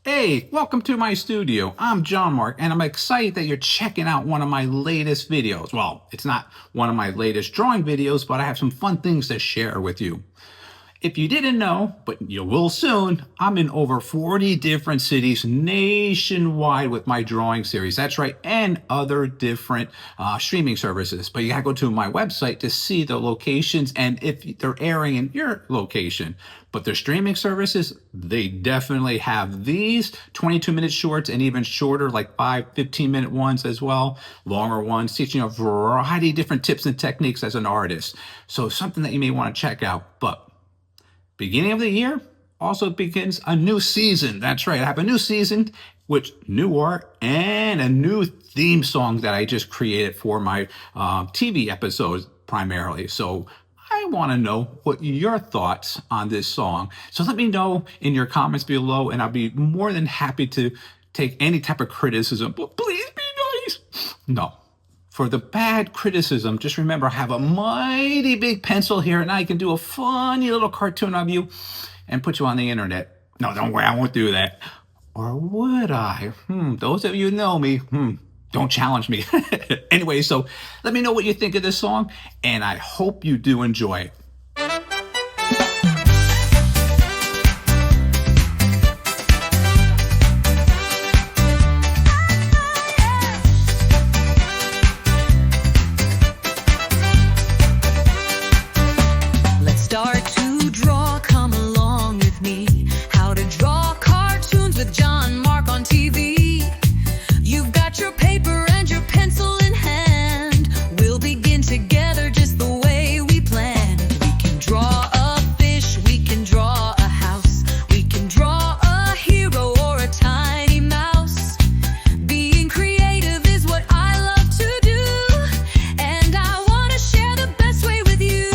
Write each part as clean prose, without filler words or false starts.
Hey, welcome to my studio. I'm John-Marc, and I'm excited that you're checking out one of my latest videos. Well, it's not one of my latest drawing videos, but I have some fun things to share with you. If you didn't know, but you will soon, I'm in over 40 different cities nationwide with my drawing series. That's right, and other different streaming services. But you gotta go to my website to see the locations and if they're airing in your location. But the streaming services, they definitely have these 22-minute shorts and even shorter, like 15-minute ones as well, longer ones, teaching a variety of different tips and techniques as an artist. So something that you may want to check out. But beginning of the year also begins a new season. That's right. I have a new season with new art and a new theme song that I just created for my TV episodes primarily. So I want to know what your thoughts on this song. So let me know in your comments below, and I'll be more than happy to take any type of criticism. But please be nice. No. For the bad criticism, just remember I have a mighty big pencil here and I can do a funny little cartoon of you and put you on the internet. No, don't worry, I won't do that. Or would I? Those of you who know me, don't challenge me. Anyway, so let me know what you think of this song, and I hope you do enjoy it. Start to draw, come along with me. How to draw cartoons with John-Marc on TV. You've got your paper and your pencil in hand. We'll begin together just the way we planned. We can draw a fish, we can draw a house. We can draw a hero or a tiny mouse. Being creative is what I love to do, and I want to share the best way with you.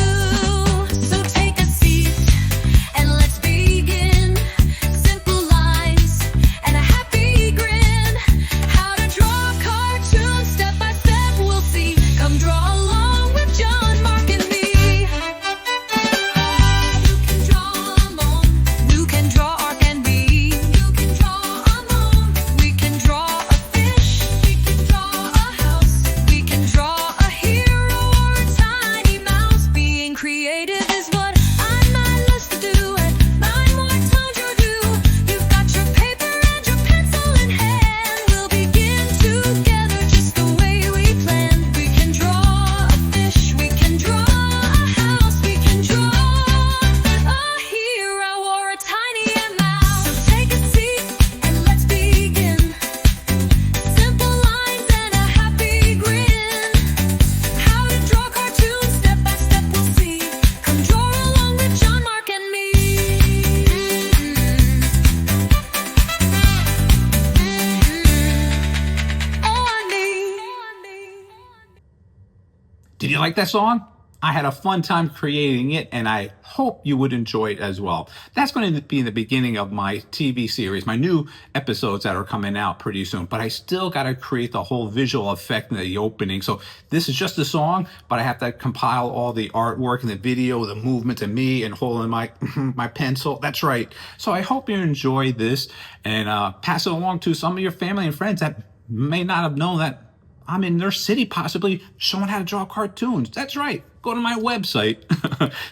Did you like that song? I had a fun time creating it, and I hope you would enjoy it as well. That's going to be in the beginning of my TV series, my new episodes that are coming out pretty soon. But I still got to create the whole visual effect in the opening. So this is just a song, but I have to compile all the artwork and the video, the movements, and me and holding my my pencil. That's right. So I hope you enjoy this and pass it along to some of your family and friends that may not have known that I'm in their city, possibly showing how to draw cartoons. That's right. Go to my website.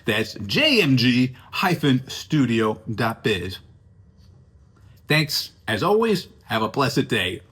That's jmg-studio.biz. Thanks. As always, have a blessed day.